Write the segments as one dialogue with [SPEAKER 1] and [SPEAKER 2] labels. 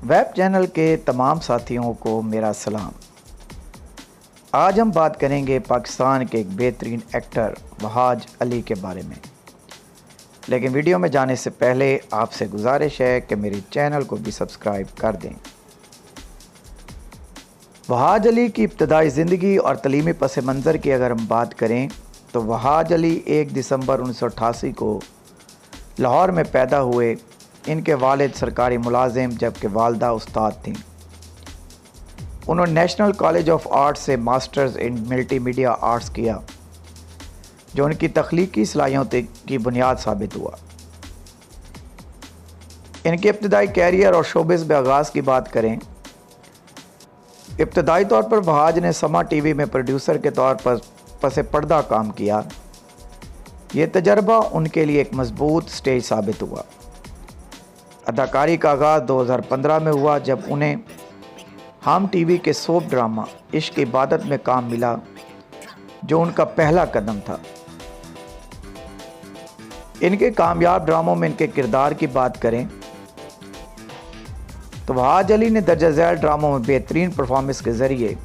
[SPEAKER 1] Web channel के तमाम साथियों को मेरा सलाम। आज हम बात करेंगे पाकिस्तान के एक बेहतरीन एक्टर वहाज अली के बारे में। लेकिन वीडियो में जाने से पहले आपसे गुजारिश है कि मेरे चैनल को भी सब्सक्राइब कर दें। वहाज अली की इब्तदाई ज़िंदगी और तलीमी पस मंज़र की अगर हम बात करें तो वहाज अली 1 दिसंबर 1988 को लाहौर में पैदा हुए। इनके वालिद सरकारी मुलाजिम जबकि वालदा उस्ताद थीं। उन्होंने नेशनल कॉलेज ऑफ आर्ट्स से मास्टर्स इन मल्टीमीडिया आर्ट्स किया, जो उनकी तख्लीकी सलाहियतों की बुनियाद साबित हुआ। इनके इब्तदाई कैरियर और शोबिस में आगाज़ की बात करें, इब्तदाई तौर पर वहाज ने समा टीवी में प्रोड्यूसर के तौर पर पसे पर्दा काम किया। ये तजर्बा उनके लिए एक मजबूत स्टेज साबित हुआ। अदाकारी का आगाज़ 2015 में हुआ जब उन्हें हम टीवी के सोप ड्रामा इश्क इबादत में काम मिला, जो उनका पहला कदम था। इनके कामयाब ड्रामों में इनके किरदार की बात करें तो वहाज अली ने दर्जा झैल ड्रामों में बेहतरीन परफॉर्मेंस के ज़रिए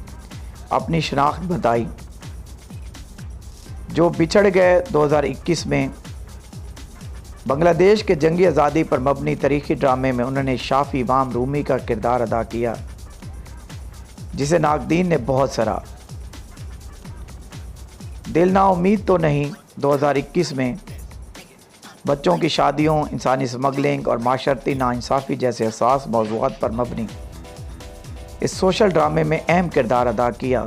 [SPEAKER 1] अपनी शनाख्त बताई। जो बिछड़ गए 2021 में बांग्लादेश के जंगी आज़ादी पर मबनी तारीख़ी ड्रामे में उन्होंने शाफ़ी इमाम रूमी का किरदार अदा किया, जिसे नाकदीन ने बहुत सराहा। दिल ना उम्मीद तो नहीं 2021 में बच्चों की शादियों, इंसानी स्मगलिंग और माशरती नाइंसाफ़ी जैसे हसास मौज़ूआत पर मबनी इस सोशल ड्रामे में अहम किरदार अदा किया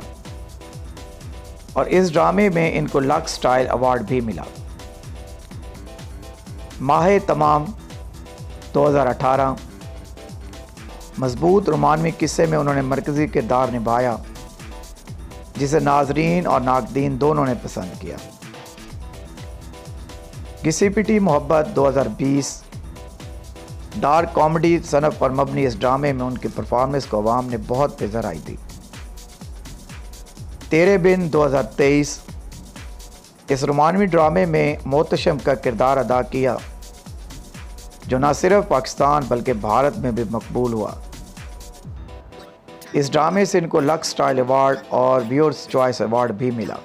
[SPEAKER 1] और इस ड्रामे में इनको लक्स स्टाइल अवार्ड भी मिला। माह तमाम 2018 मजबूत रोमानवी किस्से में उन्होंने मरकज़ी किरदार निभाया, जिसे नाजरीन और नाकदीन दोनों ने पसंद किया। घिसी-पिटी मोहब्बत 2020 डार्क कॉमेडी सनफ पर मबनी इस ड्रामे में उनकी परफॉर्मेंस को अवाम ने बहुत बेज़राई दी। तेरे बिन 2023 इस रोमानवी ड्रामे में मोहतशम का किरदार अदा किया, जो न सिर्फ पाकिस्तान बल्कि भारत में भी मकबूल हुआ। इस ड्रामे से इनको लक्स स्टाइल अवार्ड और व्यूअर्स चॉइस अवार्ड भी मिला।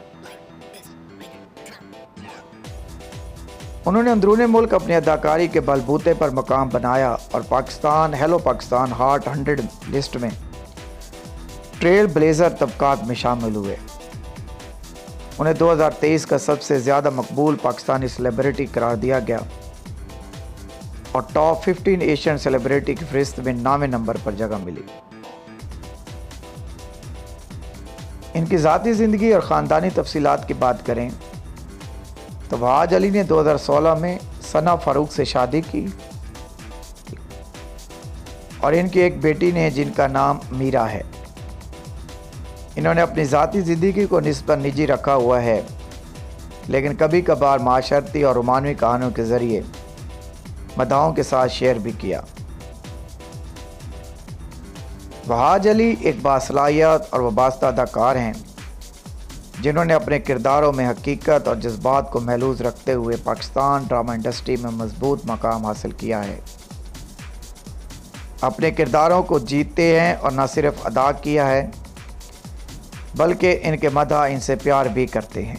[SPEAKER 1] उन्होंने अंदरूनी मुल्क अपनी अदाकारी के बलबूते पर मकाम बनाया और Pakistan hello Pakistan hot 100 list में ट्रेल ब्लेज़र तबकात में शामिल हुए। उन्हें 2023 का सबसे ज़्यादा मकबूल पाकिस्तानी सेलिब्रिटी करार दिया गया और टॉप 15 एशियन सेलिब्रिटी की फहरिस्त में 9वें नंबर पर जगह मिली। इनकी ज़ाती ज़िंदगी और ख़ानदानी तफसीलात की बात करें तो वहाज अली ने 2016 में सना फ़ारूक से शादी की और इनकी एक बेटी ने जिनका नाम मीरा है। इन्होंने अपनी ज़ाती ज़िंदगी को निस्बतन निजी रखा हुआ है, लेकिन कभी कभार माशरती और रोमानवी कहानियों के ज़रिए मदाहों के साथ शेयर भी किया। वहाज अली एक बासलाहियत और वाबस्ता अदाकार हैं, जिन्होंने अपने किरदारों में हकीकत और जज्बात को महलूज रखते हुए पाकिस्तान ड्रामा इंडस्ट्री में मजबूत मकाम हासिल किया है। अपने किरदारों को जीतते हैं और न सिर्फ अदा किया है बल्कि इनके मदह इनसे प्यार भी करते हैं।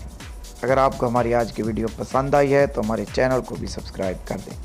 [SPEAKER 1] अगर आपको हमारी आज की वीडियो पसंद आई है तो हमारे चैनल को भी सब्सक्राइब कर दें।